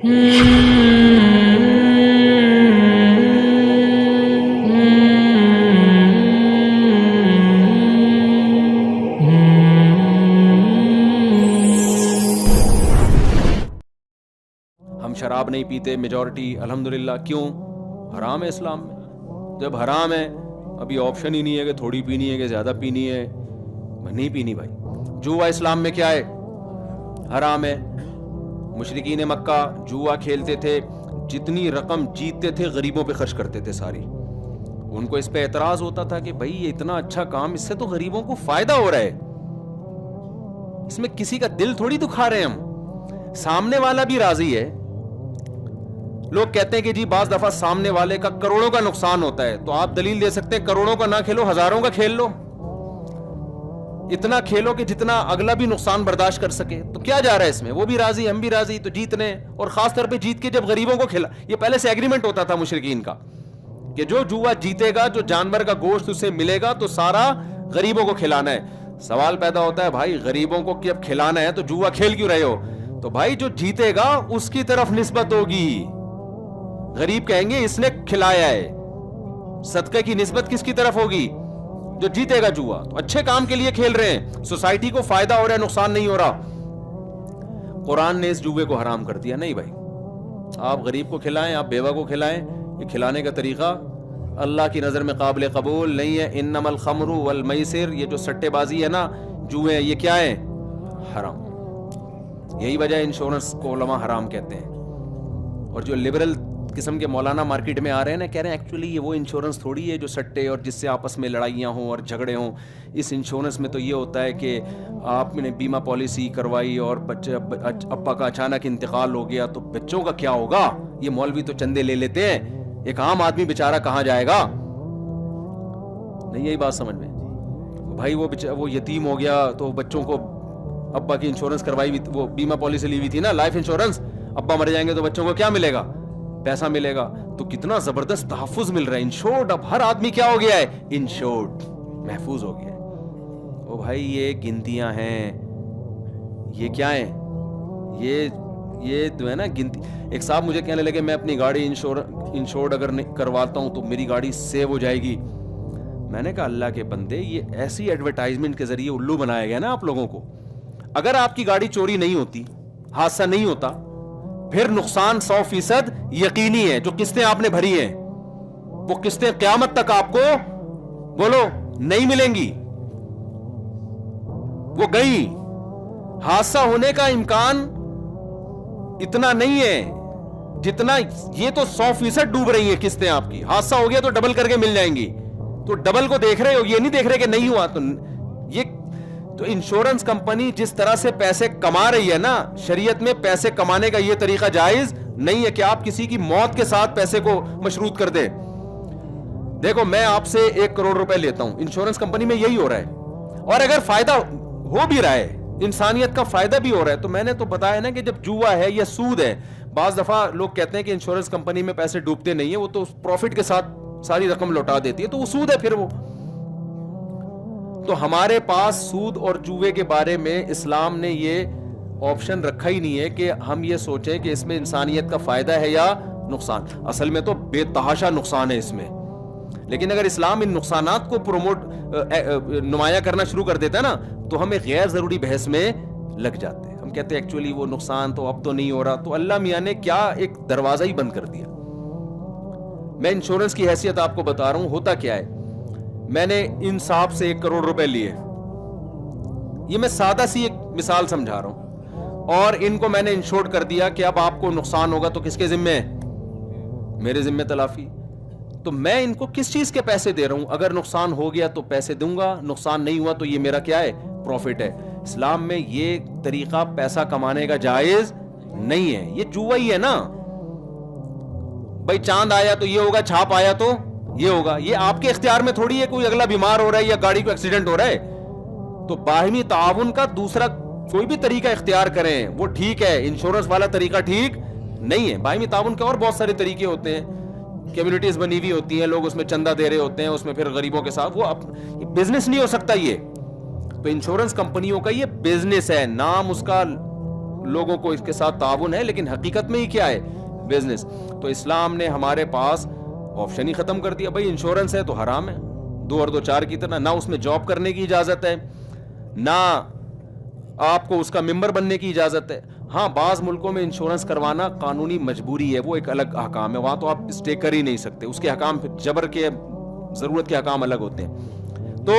ہم شراب نہیں پیتے میجورٹی الحمدللہ. کیوں؟ حرام ہے اسلام میں. جب حرام ہے ابھی آپشن ہی نہیں ہے کہ تھوڑی پینی ہے کہ زیادہ پینی ہے. نہیں پینی بھائی. جوا اسلام میں کیا ہے؟ حرام ہے. مشرکین مکہ جوا کھیلتے تھے, جتنی رقم جیتتے تھے غریبوں پہ خرچ کرتے تھے ساری. ان کو اس پہ اعتراض ہوتا تھا کہ بھائی یہ اتنا اچھا کام, اس سے تو غریبوں کو فائدہ ہو رہا ہے, اس میں کسی کا دل تھوڑی دکھا رہے ہیں ہم, سامنے والا بھی راضی ہے. لوگ کہتے ہیں کہ جی بعض دفعہ سامنے والے کا کروڑوں کا نقصان ہوتا ہے, تو آپ دلیل دے سکتے ہیں کروڑوں کا نہ کھیلو, ہزاروں کا کھیل لو. اتنا کھیلو کہ جتنا اگلا بھی نقصان برداشت کر سکے. تو کیا جا رہا ہے اس میں؟ وہ بھی راضی, ہم بھی راضی, تو جیتنے. اور خاص طور پہ جیت کے جب غریبوں کو کھلا, یہ پہلے سے ایگریمنٹ ہوتا تھا مشرکین کا کہ جو جوا جیتے گا, جو جانور کا گوشت اسے ملے گا تو سارا غریبوں کو کھلانا ہے. سوال پیدا ہوتا ہے بھائی غریبوں کو جب کھلانا ہے تو جوا کھیل کیوں رہے ہو؟ تو بھائی جو جیتے گا اس کی طرف نسبت ہوگی. غریب کہیں گے اس نے کھلایا ہے, صدقے کی نسبت کس کی طرف ہوگی؟ جو جیتے گا جوا. تو اچھے کام کے لیے کھیل رہے ہیں, سوسائٹی کو فائدہ ہو رہا ہے, نقصان نہیں ہو رہا. قرآن نے اس جوے کو حرام کر دیا. نہیں بھائی, آپ غریب کو کھلائیں, آپ بیوہ کو کھلائیں, یہ کھلانے کا طریقہ اللہ کی نظر میں قابل قبول نہیں ہے. انما الخمر والمیسر, یہ جو سٹے بازی ہے نا, جوئے ہیں, یہ کیا ہے؟ حرام. یہی وجہ انشورنس کو علماء حرام کہتے ہیں. اور جو لبرل قسم کے مولانا مارکیٹ میں آ رہے ہیں نا, کہہ رہے ہیں ایکچولی یہ وہ انشورنس تھوڑی ہے جو سٹے اور جس سے آپس میں لڑائیاں ہوں اور جھگڑے ہوں. اس انشورنس میں تو یہ ہوتا ہے کہ آپ نے بیمہ پالیسی کروائی اور بچے ابا کا اچانک انتقال ہو گیا تو بچوں کا کیا ہوگا؟ یہ مولوی تو چندے لے لیتے ہیں, ایک عام آدمی بیچارہ کہاں جائے گا؟ نہیں یہی بات سمجھ میں بھائی. وہ یتیم ہو گیا تو بچوں کو ابا کی انشورنس کروائی ہوئی, وہ بیمہ پالیسی لی ہوئی تھی نا, لائف انشورنس. ابا مر جائیں گے تو بچوں کو کیا ملے گا؟ پیسہ ملے گا. تو کتنا زبردست تحفظ مل رہا ہے. انشورڈ, اب ہر آدمی کیا ہو گیا ہے؟ انشورڈ, محفوظ ہو گیا ہے. او بھائی یہ گنتیاں ہیں, یہ کیا ہیں؟ یہ جو ہے نا گنتی. ایک صاحب مجھے کہنے لگے میں اپنی گاڑی انشورڈ اگر کرواتا ہوں تو میری گاڑی سیو ہو جائے گی. میں نے کہا اللہ کے بندے, یہ ایسی ایڈورٹائزمنٹ کے ذریعے الو بنایا گیا نا آپ لوگوں کو. اگر آپ کی گاڑی چوری نہیں ہوتی, حادثہ نہیں ہوتا, پھر نقصان 100% یقینی ہے. جو قسطیں آپ نے بھری ہیں وہ قسطیں قیامت تک آپ کو بولو نہیں ملیں گی, وہ گئی. حادثہ ہونے کا امکان اتنا نہیں ہے جتنا یہ تو 100% ڈوب رہی ہیں قسطیں آپ کی. حادثہ ہو گیا تو ڈبل کر کے مل جائیں گی. تو ڈبل کو دیکھ رہے ہو, یہ نہیں دیکھ رہے کہ نہیں ہوا. تو انشورنس کمپنی جس طرح سے پیسے کما رہی ہے نا, شریعت میں پیسے کمانے کا یہ طریقہ جائز نہیں ہے کہ آپ کسی کی موت کے ساتھ پیسے کو مشروط کر دیں. دیکھو میں آپ سے 1 کروڑ روپے لیتا ہوں, انشورنس کمپنی میں یہی ہو رہا ہے. اور اگر فائدہ ہو بھی رہا ہے, انسانیت کا فائدہ بھی ہو رہا ہے, تو میں نے تو بتایا نا کہ جب جوا ہے یا سود ہے. بعض دفعہ لوگ کہتے ہیں کہ انشورنس کمپنی میں پیسے ڈوبتے نہیں ہیں, وہ تو پروفٹ کے ساتھ ساری رقم لوٹا دیتی ہے, تو وہ سود ہے پھر وہ. تو ہمارے پاس سود اور جوے کے بارے میں اسلام نے یہ آپشن رکھا ہی نہیں ہے کہ ہم یہ سوچیں کہ اس میں انسانیت کا فائدہ ہے یا نقصان. اصل میں تو بے تحاشا نقصان ہے اس میں. لیکن اگر اسلام ان نقصانات کو نمایاں کرنا شروع کر دیتا ہے نا, تو ہم ایک غیر ضروری بحث میں لگ جاتے ہیں. ہم کہتے ہیں ایکچولی وہ نقصان تو اب تو نہیں ہو رہا. تو اللہ میاں نے کیا ایک دروازہ ہی بند کر دیا. میں انشورنس کی حیثیت آپ کو بتا رہا ہوں. ہوتا کیا ہے, میں نے ان صاحب سے 1 کروڑ روپے لیے, یہ میں سادہ سی ایک مثال سمجھا رہا ہوں, اور ان کو میں نے انشورڈ کر دیا کہ اب آپ کو نقصان ہوگا تو کس کے ذمہ ہے؟ میرے ذمہ تلافی. تو میں ان کو کس چیز کے پیسے دے رہا ہوں؟ اگر نقصان ہو گیا تو پیسے دوں گا, نقصان نہیں ہوا تو یہ میرا کیا ہے؟ پروفٹ ہے. اسلام میں یہ طریقہ پیسہ کمانے کا جائز نہیں ہے. یہ جوا ہی ہے نا بھائی. چاند آیا تو یہ ہوگا, چھاپ آیا تو یہ ہوگا. یہ آپ کے اختیار میں تھوڑی ہے کوئی اگلا بیمار ہو رہا ہے یا گاڑی کو ایکسیڈنٹ ہو رہا ہے. تو باہمی تعاون کا دوسرا کوئی بھی طریقہ اختیار کریں وہ ٹھیک ہے, انشورنس والا طریقہ ٹھیک نہیں ہے. باہمی تعاون کے اور بہت سارے طریقے ہوتے ہیں, کمیونٹیز بنی ہوئی ہوتی ہیں, لوگ اس میں چندہ دے رہے ہوتے ہیں, اس میں پھر غریبوں کے ساتھ. وہ بزنس نہیں ہو سکتا یہ. تو انشورنس کمپنیوں کا یہ بزنس ہے, نام اس کا لوگوں کو اس کے ساتھ تعاون ہے، لیکن حقیقت میں ہی کیا ہے؟ بزنس. تو اسلام نے ہمارے پاس آپشن ہی ختم کر دیا. بھائی انشورنس ہے تو حرام ہے 2 اور 2 4 کی طرح. نہ اس میں جاب کرنے کی اجازت ہے، نہ آپ کو اس کا ممبر بننے کی اجازت ہے. ہاں بعض ملکوں میں انشورنس کروانا قانونی مجبوری ہے، وہ ایک الگ احکام ہے، وہاں تو آپ اسٹے کر ہی نہیں سکتے. اس کے احکام جبر کے، ضرورت کے احکام الگ ہوتے ہیں. تو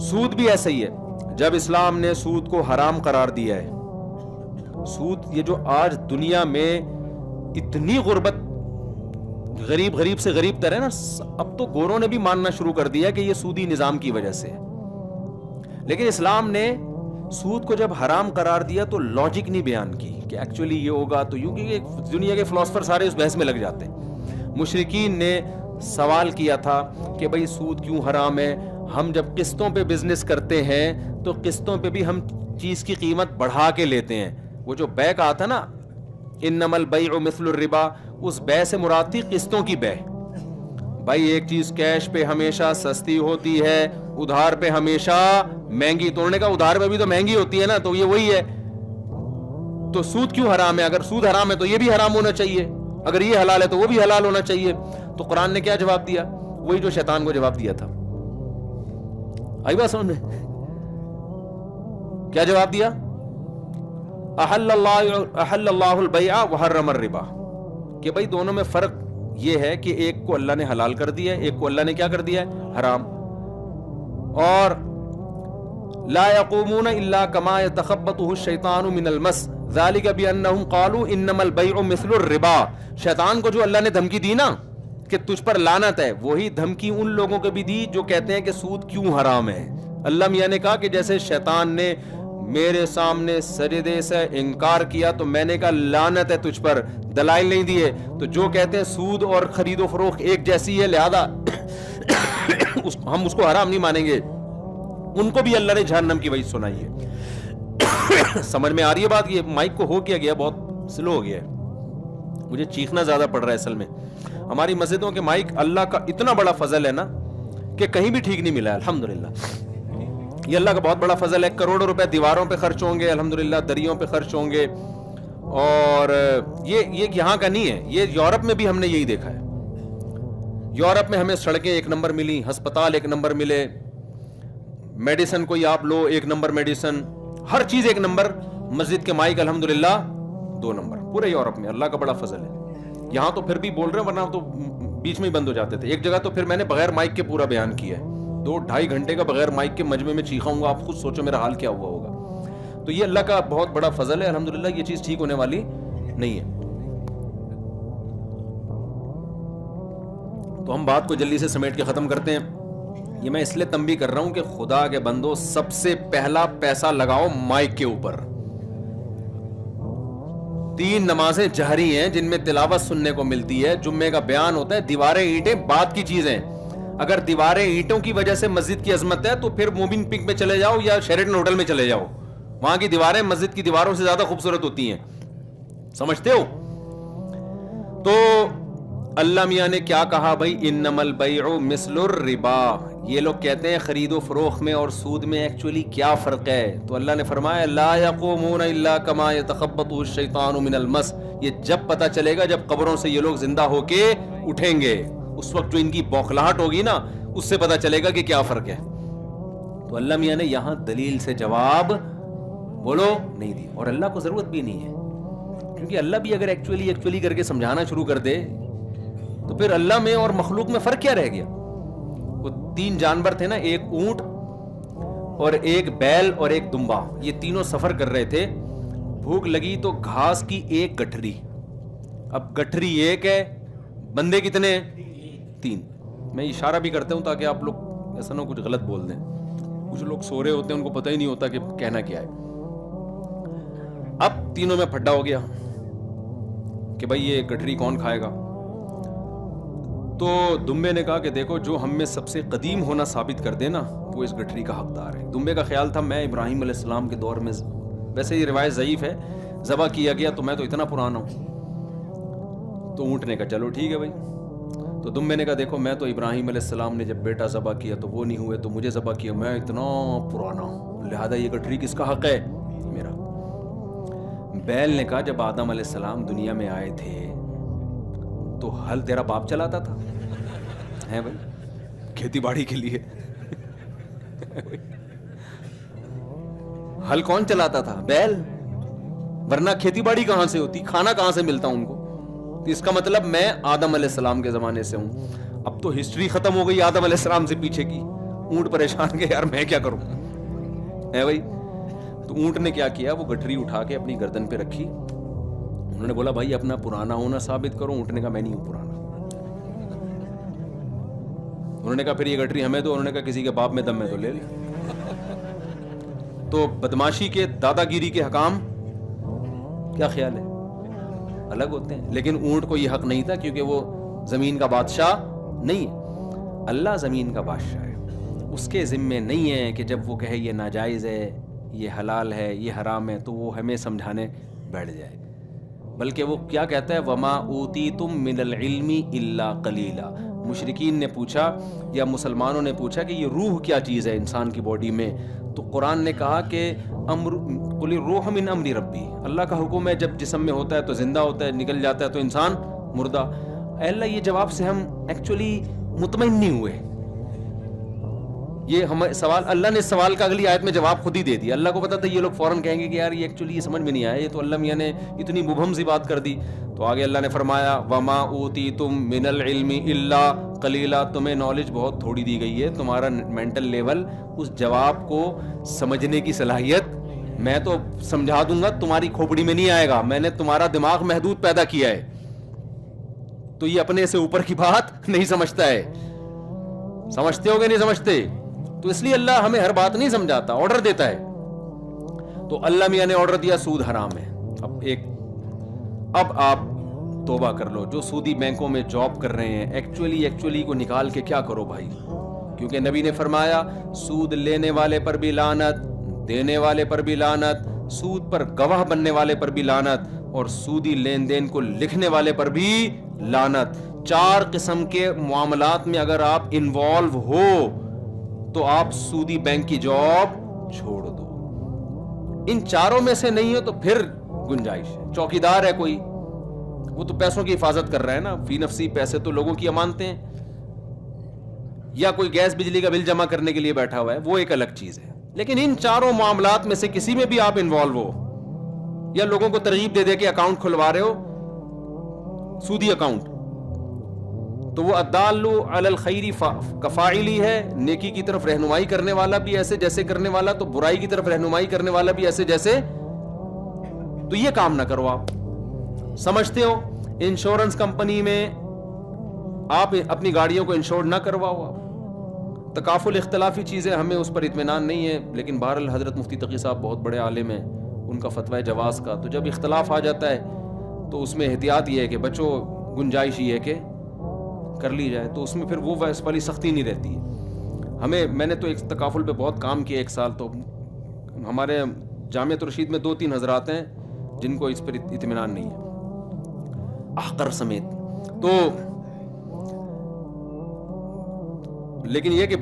سود بھی ایسا ہی ہے. جب اسلام نے سود کو حرام قرار دیا ہے، سود یہ جو آج دنیا میں اتنی غربت، غریب سے غریب تر ہے نا، اب تو گوروں نے بھی ماننا شروع کر دیا کہ یہ سودی نظام کی وجہ سے ہے. لیکن اسلام نے سود کو جب حرام قرار دیا تو لاجک نہیں بیان کی کہ ایکچولی یہ ہوگا تو یوں، کہ دنیا کے فلاسفر سارے اس بحث میں لگ جاتے ہیں. مشرکین نے سوال کیا تھا کہ بھئی سود کیوں حرام ہے؟ ہم جب قسطوں پہ بزنس کرتے ہیں تو قسطوں پہ بھی ہم چیز کی قیمت بڑھا کے لیتے ہیں. وہ جو بے کہا تھا نا، انما البیع مثل الربا، اس بے سے مراد تھی قسطوں کی بے. بھائی ایک چیز کیش پہ ہمیشہ سستی ہوتی ہے، ادھار پہ ہمیشہ مہنگی. توڑنے کا ادھار پہ بھی تو مہنگی ہوتی ہے نا، تو یہ وہی ہے. تو سود کیوں حرام ہے؟ اگر سود حرام ہے تو یہ بھی حرام ہونا چاہیے، اگر یہ حلال ہے تو وہ بھی حلال ہونا چاہیے. تو قرآن نے کیا جواب دیا؟ وہی جو شیطان کو جواب دیا تھا. آئی بات سمجھ میں؟ کیا جواب دیا؟ احل اللہ البیع وحرم الربا، کہ بھائی دونوں میں فرق یہ ہے کہ ایک کو اللہ نے حلال کر دیا ہے، ایک کو اللہ نے کیا کر دیا ہے؟ حرام. اور لا يقومون الا كما يتخبطه الشيطان من المس ذلك بانهم قالوا انما البيع مثل الربا. شیطان کو جو اللہ نے دھمکی دی نا کہ تجھ پر لعنت ہے، وہی دھمکی ان لوگوں کو بھی دی جو کہتے ہیں کہ سود کیوں حرام ہے. اللہ میاں نے کہا کہ جیسے شیطان نے میرے سامنے سجدے سے انکار کیا تو میں نے کہا لعنت ہے تجھ پر، دلائل نہیں دیے. تو جو کہتے ہیں سود اور خرید و فروخت ایک جیسی ہے لہذا ہم اس کو حرام نہیں مانیں گے، ان کو بھی اللہ نے جہنم کی وعید سنائی ہے. سمجھ میں آ رہی ہے بات؟ یہ مائک کو ہو کیا گیا، بہت سلو ہو گیا ہے، مجھے چیخنا زیادہ پڑ رہا ہے اصل میں. ہماری مسجدوں کے مائک اللہ کا اتنا بڑا فضل ہے نا کہ کہیں بھی ٹھیک نہیں ملا ہے الحمدللہ. یہ اللہ کا بہت بڑا فضل ہے. کروڑوں روپے دیواروں پہ خرچ ہوں گے الحمدللہ، دریوں پہ خرچ ہوں گے. اور یہ یہاں کا نہیں ہے، یہ یورپ میں بھی ہم نے یہی دیکھا ہے. یورپ میں ہمیں سڑکیں ایک نمبر ملی، ہسپتال ایک نمبر ملے، میڈیسن کوئی آپ لو ایک نمبر میڈیسن، ہر چیز ایک نمبر. مسجد کے مائک الحمدللہ 2 نمبر پورے یورپ میں. اللہ کا بڑا فضل ہے. یہاں تو پھر بھی بول رہے ہیں، ورنہ تو بیچ میں ہی بند ہو جاتے تھے. ایک جگہ تو پھر میں نے بغیر مائک کے پورا بیان کیا ہے، 2-2.5 گھنٹے کا بغیر مائک کے مجمع میں چیخا ہوں گا. آپ خود سوچو میرا حال کیا ہوا ہوگا. تو یہ اللہ کا بہت بڑا فضل ہے الحمدللہ. یہ چیز ٹھیک ہونے والی نہیں ہے. تو ہم بات کو جلدی سے سمیٹ کے ختم کرتے ہیں. یہ میں اس لیے تنبیہ کر رہا ہوں کہ خدا کے بندو سب سے پہلا پیسہ لگاؤ مائک کے اوپر. 3 نمازیں جہری ہیں جن میں تلاوت سننے کو ملتی ہے، جمعے کا بیان ہوتا ہے. دیواریں اینٹیں بات کی چیزیں. اگر دیواریں اینٹوں کی وجہ سے مسجد کی عظمت ہے تو پھر مومن پنک میں چلے جاؤ یا شیرٹن ہوٹل میں چلے جاؤ، وہاں کی دیواریں مسجد کی دیواروں سے زیادہ خوبصورت ہوتی ہیں. سمجھتے ہو؟ تو اللہ میاں نے کیا کہا بھائی؟ انما البیع مثل الربا. یہ لوگ کہتے ہیں خرید و فروخت میں اور سود میں ایکچولی کیا فرق ہے؟ تو اللہ نے فرمایا لا یقومون الا کما یتخبطه الشیطان من المس. یہ جب پتہ چلے گا جب قبروں سے یہ لوگ زندہ ہو کے اٹھیں گے، اس وقت جو ان کی بوکھلاہٹ ہوگی نا اس سے پتہ چلے گا کہ کیا فرق ہے. تو اللہ میاں نے یہاں دلیل سے جواب بولو نہیں دی. اور اللہ کو ضرورت بھی نہیں ہے، کیونکہ اللہ بھی اگر ایکچولی کر کے سمجھانا شروع کر دے تو پھر اللہ میں اور مخلوق میں فرق کیا رہ گیا؟ وہ 3 جانور تھے نا، ایک اونٹ اور ایک بیل اور ایک دمبا. یہ تینوں سفر کر رہے تھے. بھوک لگی تو گھاس کی ایک گٹھری. اب گٹھری ایک ہے، بندے کتنے؟ 3. میں اشارہ بھی کرتا ہوں تاکہ آپ لوگ ایسا نہ کچھ غلط بول دیں. کچھ لوگ سو رہے ہوتے ہیں، ان کو پتہ ہی نہیں ہوتا کہ کہنا کیا ہے. اب تینوں میں پھڈا ہو گیا کہ بھائی یہ گٹھری کون کھائے گا. تو دمبے نے کہا کہ دیکھو جو ہم میں سب سے قدیم ہونا ثابت کر دے نا وہ اس گٹھری کا حقدار ہے. دمبے کا خیال تھا میں ابراہیم علیہ السلام کے دور میں، ویسے یہ روایت ضعیف ہے، ذبح کیا گیا تو میں تو اتنا پرانا ہوں. تو اونٹ نے کہا چلو ٹھیک ہے بھائی. تو دمبے نے کہا دیکھو میں تو ابراہیم علیہ السلام نے جب بیٹا ذبح کیا تو وہ نہیں ہوئے، تو مجھے ذبح کیا، میں اتنا پرانا ہوں، لہذا یہ گٹھری کس کا حق ہے؟ میرا. بیل نے کہا جب آدم علیہ السلام دنیا میں آئے تھے تو ہل تیرا باپ چلاتا تھا ہے بھائی کھیتی باڑی کے لیے؟ ہل کون چلاتا تھا؟ بیل. ورنہ کھیتی باڑی کہاں سے ہوتی؟ کھانا کہاں سے ملتا ان کو؟ تو اس کا مطلب میں آدم علیہ السلام کے زمانے سے ہوں. اب تو ہسٹری ختم ہو گئی آدم علیہ السلام سے پیچھے کی. اونٹ پریشان کے یار میں کیا کروں ہے بھائی. تو اونٹ نے کیا کیا, وہ گٹھری اٹھا کے اپنی گردن پہ رکھی. انہوں نے بولا بھائی اپنا پرانا ہونا ثابت کرو. اونٹ نے کہا میں نہیں ہوں پرانا. انہوں نے کہا پھر یہ گٹھری ہمیں دو. انہوں نے کہا کسی کے باپ میں دم میں تو لے لے. تو بدماشی کے دادا گیری کے حکام کیا خیال ہے الگ ہوتے ہیں, لیکن اونٹ کو یہ حق نہیں تھا کیونکہ وہ زمین کا بادشاہ نہیں ہے. اللہ زمین کا بادشاہ ہے, اس کے ذمے نہیں ہے کہ جب وہ کہے یہ ناجائز ہے, یہ حلال ہے, یہ حرام ہے, تو وہ ہمیں سمجھانے بیٹھ جائے. بلکہ وہ کیا کہتا ہے وما اوتیتم من العلم الا قلیلا. مشرکین نے پوچھا یا مسلمانوں نے پوچھا کہ یہ روح کیا چیز ہے انسان کی باڈی میں, تو قرآن نے کہا کہ قل الروح من امر ربی, اللہ کا حکم ہے جب جسم میں ہوتا ہے تو زندہ ہوتا ہے, نکل جاتا ہے تو انسان مردہ. اے اللہ یہ جواب سے ہم ایکچولی مطمئن نہیں ہوئے. یہ ہم سوال, اللہ نے سوال کا اگلی آیت میں جواب خود ہی دے دیا. اللہ کو پتا تھا یہ لوگ فوراً کہیں گے کہ یار یہ ایکچولی یہ سمجھ میں نہیں آیا, یہ تو اللہ میاں نے اتنی مبہم سی بات کر دی. تو آگے اللہ نے فرمایا وما اوتیتم من العلم الا قلیلا, تمہیں نالج بہت تھوڑی دی گئی ہے, تمہارا مینٹل لیول اس جواب کو سمجھنے کی صلاحیت میں تو سمجھا دوں گا تمہاری کھوپڑی میں نہیں آئے گا. میں نے تمہارا دماغ محدود پیدا کیا ہے, تو یہ اپنے سے اوپر کی بات نہیں سمجھتا ہے. سمجھتے ہو گے نہیں سمجھتے؟ تو اس لیے اللہ ہمیں ہر بات نہیں سمجھاتا, آرڈر دیتا ہے. تو اللہ میاں نے آرڈر دیا سود حرام ہے. اب آپ توبہ کر لو. جو سودی بینکوں میں جاب کر رہے ہیں ایکچولی کو نکال کے کیا کرو بھائی, کیونکہ نبی نے فرمایا سود لینے والے پر بھی لعنت, دینے والے پر بھی لعنت, سود پر گواہ بننے والے پر بھی لعنت, اور سودی لین دین کو لکھنے والے پر بھی لعنت. 4 قسم کے معاملات میں اگر آپ انوالو ہو تو آپ سودی بینک کی جاب چھوڑ دو. ان چاروں میں سے نہیں ہو تو پھر گنجائش ہے. چوکیدار ہے کوئی, وہ تو پیسوں کی حفاظت کر رہا ہے نا, فی نفسی پیسے تو لوگوں کی امانتیں ہیں. یا کوئی گیس بجلی کا بل جمع کرنے کے لیے بیٹھا ہوا ہے, وہ ایک الگ چیز ہے. لیکن ان چاروں معاملات میں سے کسی میں بھی آپ انوالو ہو, یا لوگوں کو ترغیب دے دے کے اکاؤنٹ کھلوا رہے ہو سودی اکاؤنٹ, تو وہ الدال علی الخیر کفاعلی ہے. نیکی کی طرف رہنمائی کرنے والا بھی ایسے جیسے کرنے والا, تو برائی کی طرف رہنمائی کرنے والا بھی ایسے جیسے. تو یہ کام نہ کرو. آپ سمجھتے ہو انشورنس کمپنی میں آپ اپنی گاڑیوں کو انشور نہ کرواؤ. آپ تکافل اختلافی چیزیں, ہمیں اس پر اطمینان نہیں ہے, لیکن بہرحال حضرت مفتی تقی صاحب بہت بڑے عالم ہیں, ان کا فتویٰ جواز کا. تو جب اختلاف آ جاتا ہے تو اس میں احتیاط یہ ہے کہ بچوں گنجائش یہ ہے کہ کر لی جائے, تو اس میں پھر وہ والی سختی نہیں رہتی ہے. میں نے تو ایک تکافل پہ بہت کام کیا 1 سال. تو ہمارے جامعۃ الرشید میں 2-3 حضرات ہیں جن کو اس پر اطمینان نہیں ہے, احقر سمیت. تو لیکن یہ کہ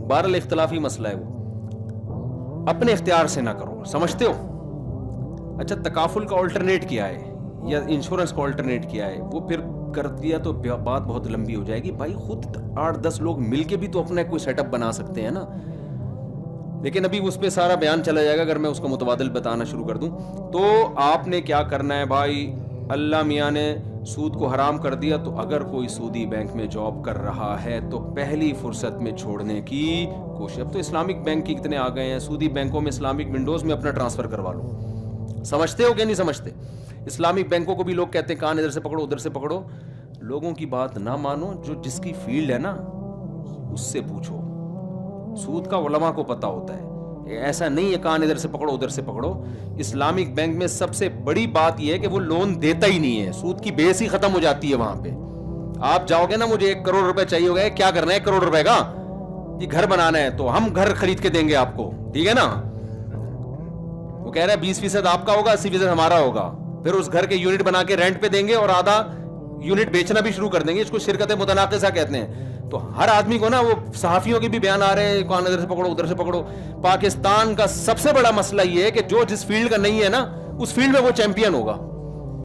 بہرحال اختلافی مسئلہ ہے, وہ اپنے اختیار سے نہ کرو. سمجھتے ہو؟ اچھا تکافل کا آلٹرنیٹ کیا ہے یا انشورنس کا آلٹرنیٹ کیا ہے, وہ پھر کر دیا تو بات بہت لمبی ہو جائے گی. بھائی خود 8-10 لوگ مل کے بھی تو اپنا کوئی سیٹ اپ بنا سکتے ہیں نا. لیکن ابھی اس پہ سارا بیان چلا جائے گا اگر میں اس کو متبادل بتانا شروع کر دوں. تو آپ نے کیا کرنا ہے بھائی, اللہ میاں نے سود کو حرام کر دیا, تو اگر کوئی سودی بینک میں جاب کر رہا ہے تو پہلی فرصت میں چھوڑنے کی کوشش. اب تو اسلامک بینک کی کتنے آ گئے ہیں, سودی بینکوں میں اسلامک ونڈوز میں اپنا ٹرانسفر کروا لو. سمجھتے ہو کہ نہیں سمجھتے؟ اسلامک بینکوں کو بھی لوگ کہتے ہیں کان ادھر سے پکڑو ادھر سے پکڑو. لوگوں کی بات نہ مانو, جس کی فیلڈ ہے نا اس سے پوچھو. سود کا علماء کو پتا ہوتا ہے, ایسا نہیں ہے کان ادھر سے پکڑو ادھر سے پکڑو. اسلامک بینک میں سب سے بڑی بات یہ ہے کہ وہ لون دیتا ہی نہیں ہے, سود کی بیس ہی ختم ہو جاتی ہے وہاں پہ. آپ جاؤ گے نا, مجھے 1 کروڑ روپے چاہیے ہوگا, کیا کرنا ہے 1 کروڑ روپے کا, یہ گھر بنانا ہے, تو ہم گھر خرید کے دیں گے آپ کو, ٹھیک ہے نا. وہ کہہ رہا ہے 20% آپ کا ہوگا, 80% ہمارا ہوگا. پھر اس گھر کے یونٹ بنا کے رینٹ پہ دیں گے اور آدھا یونٹ بیچنا بھی شروع کر دیں گے. اس کو شرکت متناقضہ کہتے ہیں. تو ہر آدمی کو نا وہ صحافیوں کے بھی بیان آ رہے ہیں کون ادھر سے پکڑو ادھر سے پکڑو. پاکستان کا سب سے بڑا مسئلہ یہ ہے کہ جو جس فیلڈ کا نہیں ہے نا اس فیلڈ میں وہ چیمپئن ہوگا.